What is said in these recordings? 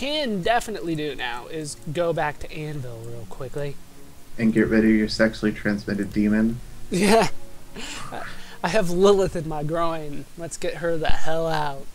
can definitely do now is go back to Anvil real quickly. And get rid of your sexually transmitted demon. Yeah. I have Lilith in my groin. Let's get her the hell out.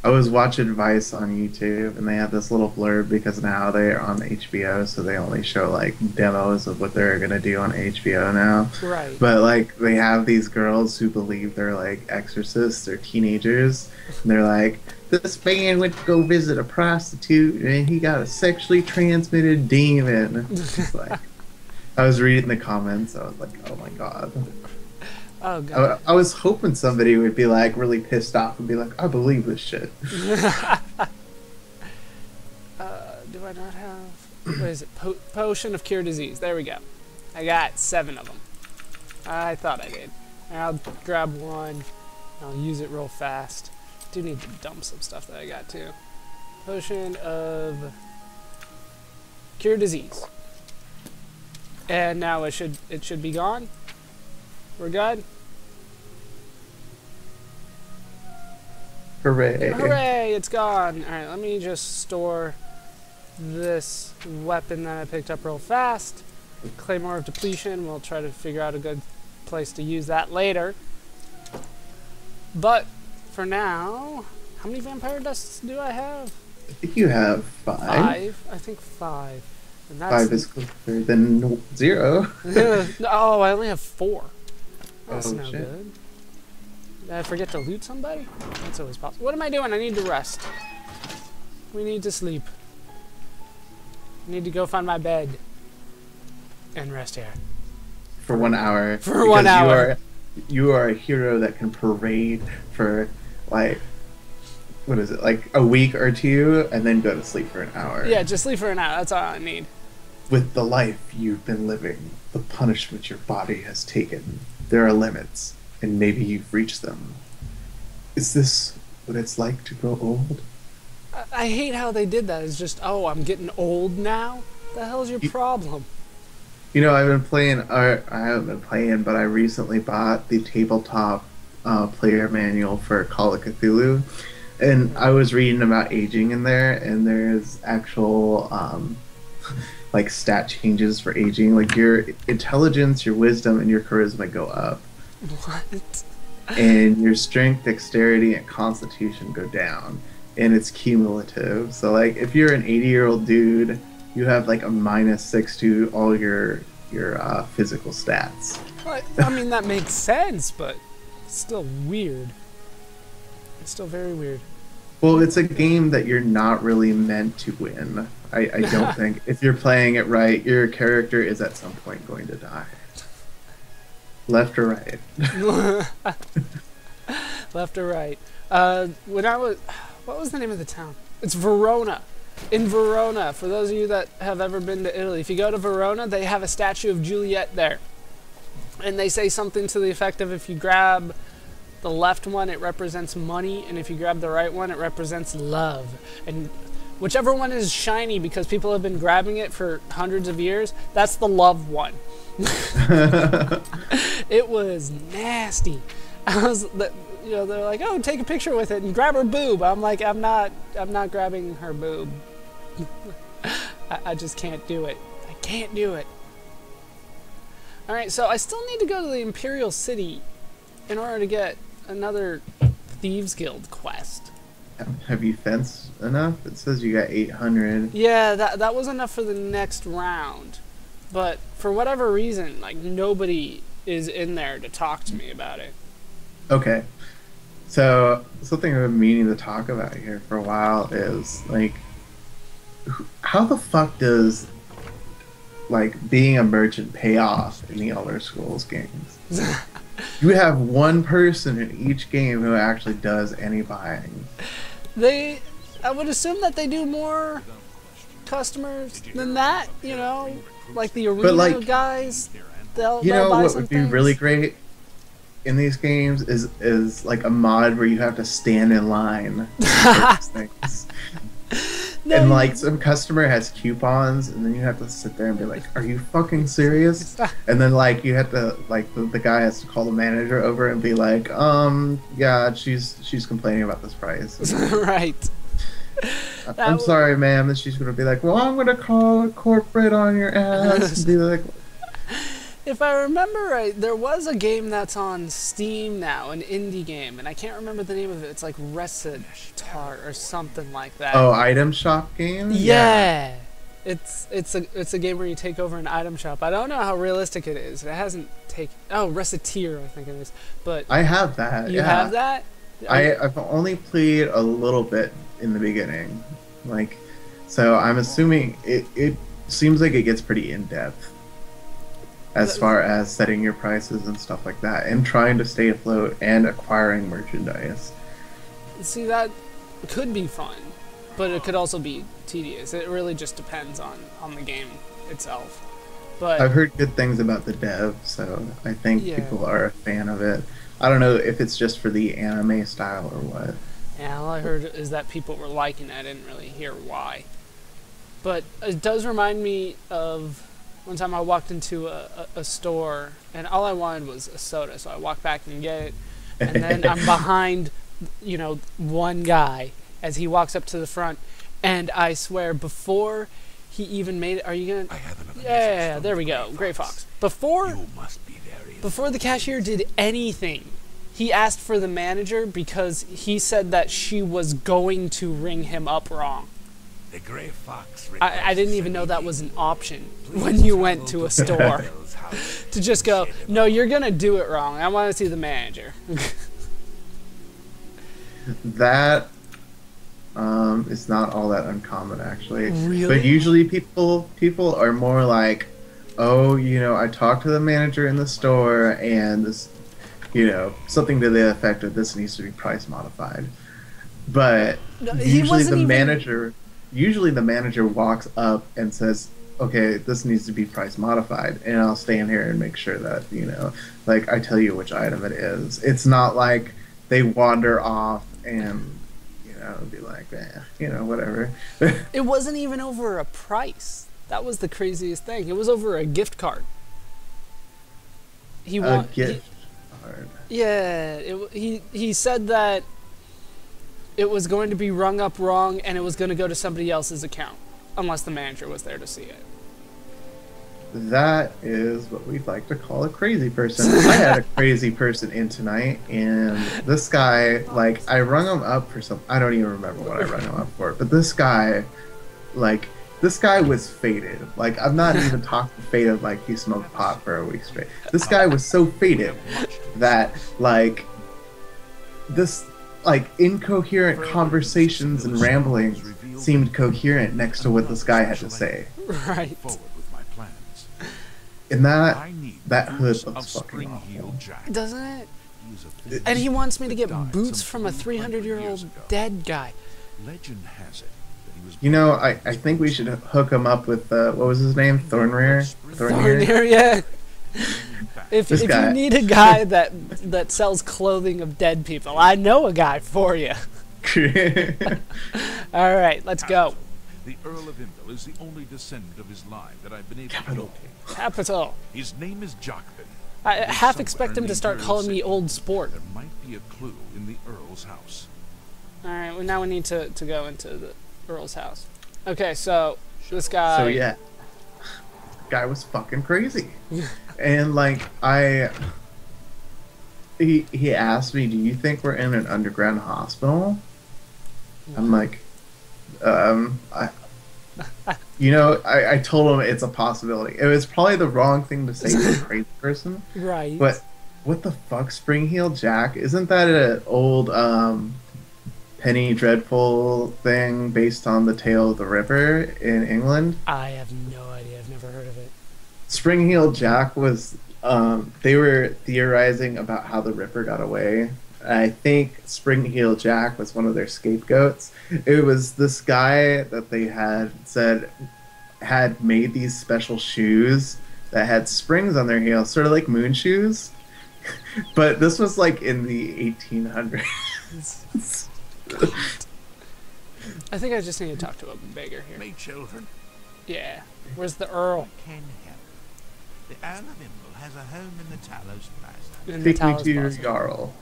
I was watching Vice on YouTube, and they have this little blurb because now they're on HBO, so they only show like demos of what they're gonna do on HBO now. Right. But like they have these girls who believe they're like exorcists or teenagers, and they're like, this man went to go visit a prostitute, and he got a sexually transmitted demon. It's like, I was reading the comments, I was like, oh my god. Oh god. I was hoping somebody would be like really pissed off and be like, I believe this shit. Do I not have... What is it? Potion of Cure Disease. There we go. I got 7 of them. I thought I did. I'll grab one. I'll use it real fast. Do need to dump some stuff that I got too. Potion of Cure Disease. And now it should be gone. We're good? Hooray. Hooray, it's gone. Alright, let me just store this weapon that I picked up real fast. Claymore of Depletion. We'll try to figure out a good place to use that later. But, for now, how many vampire dusts do I have? I think you have 5. 5? I think 5. And that's 5 is closer than 0. Oh, I only have 4. That's Oh, no shit. good. Did I forget to loot somebody? That's always possible. What am I doing? I need to rest. We need to sleep. I need to go find my bed. And rest here. For 1 hour. For 1 hour. You are a hero that can parade for, like, what is it, like a week or 2, and then go to sleep for an hour. Yeah, just sleep for an hour. That's all I need. With the life you've been living, the punishment your body has taken, there are limits, and maybe you've reached them. Is this what it's like to grow old? I hate how they did that. It's just, oh, I'm getting old now? The hell's your problem? You know, I've been playing, I haven't been playing, but I recently bought the tabletop player manual for Call of Cthulhu, and I was reading about aging in there, and there's actual, like, stat changes for aging. Like, your intelligence, your wisdom, and your charisma go up. What? And your strength, dexterity, and constitution go down. And it's cumulative. So, like, if you're an 80-year-old dude, you have, like, a -6 to all your physical stats. Well, I mean, that makes sense, but it's still weird. It's still very weird. Well, it's a game that you're not really meant to win. I don't think. If you're playing it right, your character is at some point going to die. Left or right? Left or right? When I was... What was the name of the town? It's Verona. In Verona, for those of you that have ever been to Italy, if you go to Verona, they have a statue of Juliet there. And they say something to the effect of if you grab the left one, it represents money, and if you grab the right one, it represents love. And whichever one is shiny because people have been grabbing it for hundreds of years, that's the love one. It was nasty. You know, they're like, oh, take a picture with it and grab her boob. I'm like, I'm not grabbing her boob. I just can't do it. I can't do it. Alright, so I still need to go to the Imperial City in order to get another Thieves Guild quest. Have you fenced enough? It says you got 800. Yeah, that was enough for the next round. But for whatever reason, like, nobody is in there to talk to me about it. Okay. So, something I've been meaning to talk about here for a while is, like, how the fuck does, like, being a merchant pay off in the Elder Scrolls games? You have one person in each game who actually does any buying. I would assume that they do more customers than that, you know? Like the arena like, guys, they'll you know buy what some would be things. really great in these games is like a mod where you have to stand in line to purchase things. No, and like some customer has coupons, and then you have to sit there and be like, "Are you fucking serious?" And then like you have to like the guy has to call the manager over and be like, yeah, she's complaining about this price." right. That I'm sorry, ma'am. And she's gonna be like, well, I'm gonna call a corporate on your ass and be like, if I remember right, there was a game that's on Steam now, an indie game, and I can't remember the name of it. It's like Recitar or something like that. oh, item shop game? Yeah. It's a game where you take over an item shop. I don't know how realistic it is. It hasn't taken. Oh, Reciteer, I think it is. But I have that. you have that? I've only played a little bit in the beginning, like, so I'm assuming it seems like it gets pretty in depth as far as setting your prices and stuff like that, and trying to stay afloat and acquiring merchandise. See, that could be fun, but it could also be tedious. It really just depends on the game itself. But I've heard good things about the dev, so I think people are a fan of it. I don't know if it's just for the anime style or what. yeah, all I heard is that people were liking it. I didn't really hear why. But it does remind me of one time I walked into a store, and all I wanted was a soda, so I walked back and get it. And then I'm behind, one guy as he walks up to the front, and I swear, before he even made it, are you gonna? Yeah, there we go, Gray Fox. Before the cashier did anything, he asked for the manager because he said that she was going to ring him up wrong. The Gray Fox. I didn't even know that was an option when you went to a store. To just go, no, you're gonna do it wrong. I want to see the manager. That is not all that uncommon, actually. Really? But usually people are more like, oh, I talked to the manager in the store, and this, something to the effect of this needs to be price modified. But usually the manager walks up and says, okay, this needs to be price modified, and I'll stand here and make sure that, like, I tell you which item it is. It's not like they wander off and, be like, whatever. It wasn't even over a price. That was the craziest thing. It was over a gift card. Gift card. Yeah, he said that it was going to be rung up wrong, and it was going to go to somebody else's account, unless the manager was there to see it. That is what we'd like to call a crazy person. I had a crazy person in tonight, and this guy, like, I rung him up for I don't even remember what I rung him up for, but this guy was faded. Like, I'm not even talking faded like he smoked pot for a week straight. This guy was so faded that, like, incoherent conversations and ramblings seemed coherent next to what this guy had to say. Right. And that hood looks fucking awful. Doesn't it? And he wants me to get boots from a 300-year-old dead guy. Legend has it that he was I think we should hook him up with, what was his name? Thornrear, yeah. If you need a guy that sells clothing of dead people, I know a guy for you. All right, let's go. The Earl of Imperial is the only descendant of his line that I've been able to locate. Capital. His name is Jacobin. I half expect him to start calling me old sport. There might be a clue in the Earl's house. All right, well, now we need to go into the Earl's house. Okay, so this guy... So, yeah. Guy was fucking crazy. And, like, he asked me, do you think we're in an underground hospital? I'm like, I told him it's a possibility. It was probably the wrong thing to say to a crazy person. Right. But what the fuck, Spring Heel Jack? Isn't that an old Penny Dreadful thing based on the Tale of the Ripper in England? I have no idea. I've never heard of it. Spring Heel Jack was, they were theorizing about how the Ripper got away. I think Spring Heel Jack was one of their scapegoats. It was this guy that they had said had made these special shoes that had springs on their heels, sort of like moon shoes. But this was like in the 1800s. I think I just need to talk to a beggar here. My children. Yeah. Where's the Earl? Can help. The Earl of Imperial has a home in the Talos Plaza. In the Take me Talos to your Plaza. Jarl.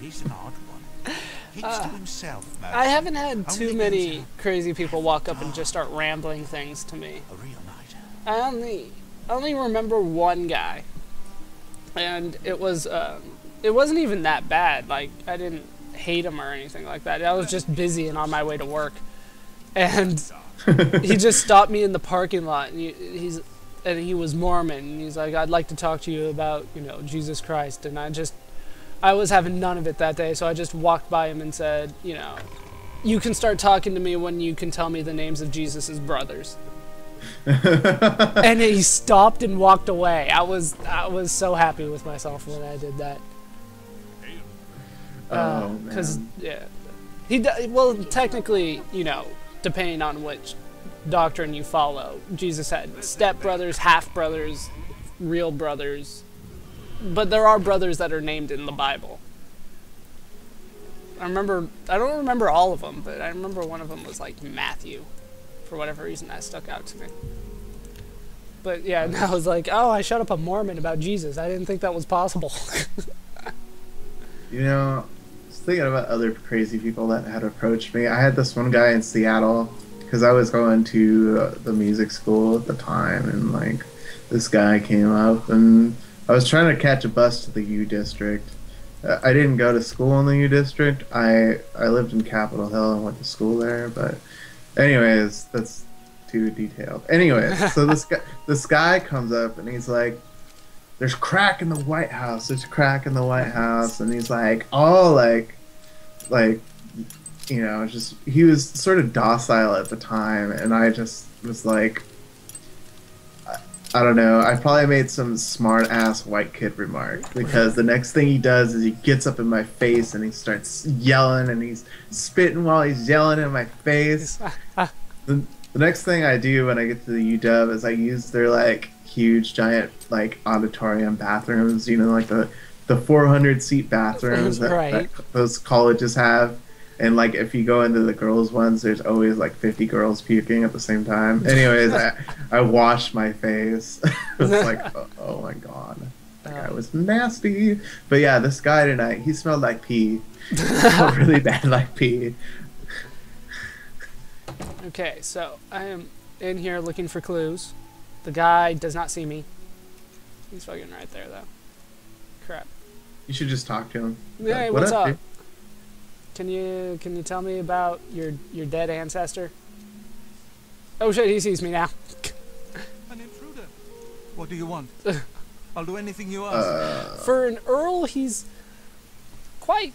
He's an odd one. keeps to himself, Mercy. I haven't had too Only many goes out. crazy people walk up and just start rambling things to me. A real knight. I only remember one guy, and it wasn't even that bad. Like, I didn't hate him or anything like that. I was just busy and on my way to work, and he just stopped me in the parking lot. And he was Mormon, and he's like, "I'd like to talk to you about, Jesus Christ." And I was having none of it that day, so I just walked by him and said, "You can start talking to me when you can tell me the names of Jesus's brothers." And he stopped and walked away. I was so happy with myself when I did that. Because well, technically, depending on which doctrine you follow, Jesus had step-brothers, half-brothers, real brothers, but there are brothers that are named in the Bible. I don't remember all of them, but I remember one of them was like Matthew. For whatever reason, that stuck out to me. But yeah, and I was like, oh, I shut up a Mormon about Jesus. I didn't think that was possible. I was thinking about other crazy people that had approached me. I had this one guy in Seattle, because I was going to the music school at the time, and like this guy came up, and I was trying to catch a bus to the U District. I didn't go to school in the U District. I lived in Capitol Hill and went to school there, but anyways, that's too detailed. Anyways, so this guy comes up and he's like, "There's crack in the White House. There's crack in the White House," and he's like, all just he was sort of docile at the time, and I just was like, I don't know. I probably made some smart ass white kid remark, because the next thing he does is he gets up in my face and he starts yelling, and he's spitting while he's yelling in my face. The next thing I do when I get to the UW is I use their like huge giant like auditorium bathrooms, like the 400 seat bathrooms that those colleges have. And like if you go into the girls' ones, there's always like 50 girls puking at the same time. Anyways, I washed my face. It's like, oh my god, that guy was nasty. But yeah, this guy tonight, he smelled like pee. He smelled really bad like pee. Okay, so I am in here looking for clues. The guy does not see me. He's fucking right there though. Crap. You should just talk to him. Hey, Like, what's up? dude? Can you tell me about your dead ancestor? Oh shit, he sees me now. An intruder. What do you want? I'll do anything you ask. For an Earl, he's quite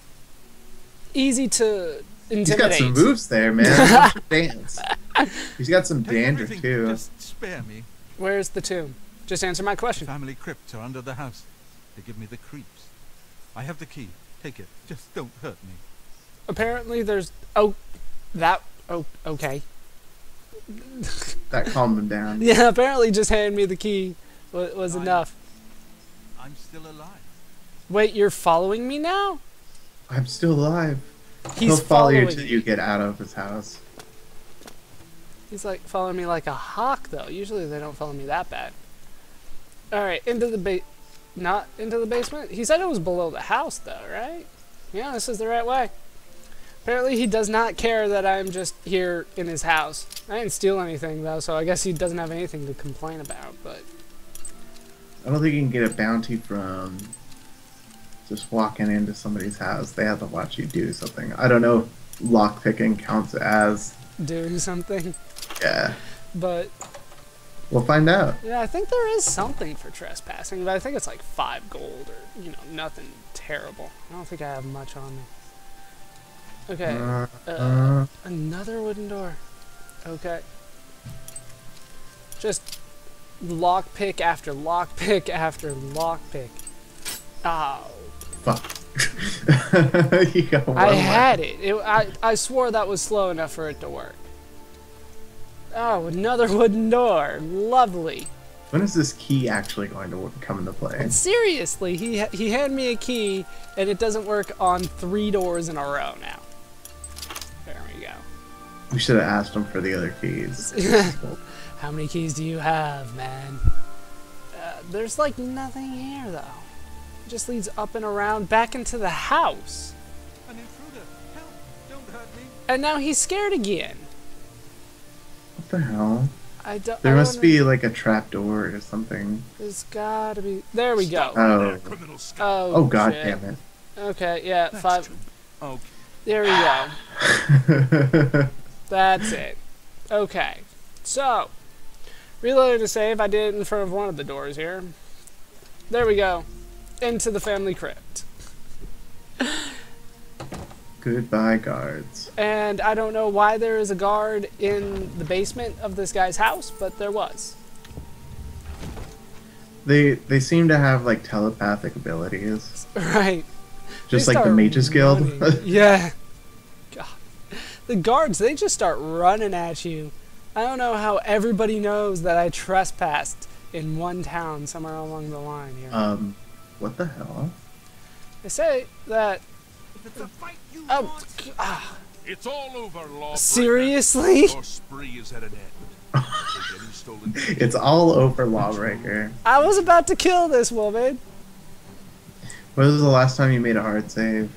easy to intimidate. He's got some moves there, man. Dance. He's got some Take dander everything, too. Just spare me. Where's the tomb? Just answer my question. Family crypts are under the house. They give me the creeps. I have the key. Take it. Just don't hurt me. Apparently there's... okay. That calmed him down. Yeah, apparently just handing me the key was enough. I'm still alive. Wait, you're following me now? I'm still alive. He's He'll follow you following till me. you get out of his house. He's like following me like a hawk, though. Usually they don't follow me that bad. Alright, not into the basement? He said it was below the house, though, right? Yeah, this is the right way. Apparently he does not care that I'm just here in his house. I didn't steal anything, though, so I guess he doesn't have anything to complain about, but... I don't think you can get a bounty from just walking into somebody's house. They have to watch you do something. I don't know if lockpicking counts as... doing something. Yeah. But... we'll find out. yeah, I think there is something for trespassing, but I think it's like 5 gold or, nothing terrible. I don't think I have much on me. Okay. Another wooden door. Okay. Just lockpick after lockpick after lockpick. Oh. Fuck. You got one I left. had it. I swore that was slow enough for it to work. Oh, another wooden door. Lovely. When is this key actually going to come into play? Seriously, he handed me a key, and it doesn't work on 3 doors in a row now. There we go. We should have asked him for the other keys. How many keys do you have, man? There's like nothing here, though. It just leads up and around back into the house. An intruder. Help. And now he's scared again. What the hell? I There must don't be like a trap door or something. There's gotta be. There we go. Oh. Criminal scum. Oh, God shit. damn it. Okay, yeah, That's 5. true. Okay. There we go. That's it. Okay. So, reloading to save. I did it in front of one of the doors here. There we go. Into the family crypt. Goodbye, guards. And I don't know why there is a guard in the basement of this guy's house, but there was. They seem to have like telepathic abilities. Right. Just They like the start Mages Guild. running. Yeah. God. The guards, they just start running at you. I don't know how everybody knows that I trespassed in one town somewhere along the line here. What the hell? They say that... If it's a fight you Oh, want, it's all over, law. seriously? Your spree is at an end. Take any stolen It's all over, Lawbreaker. I was about to kill this woman. When was the last time you made a hard save?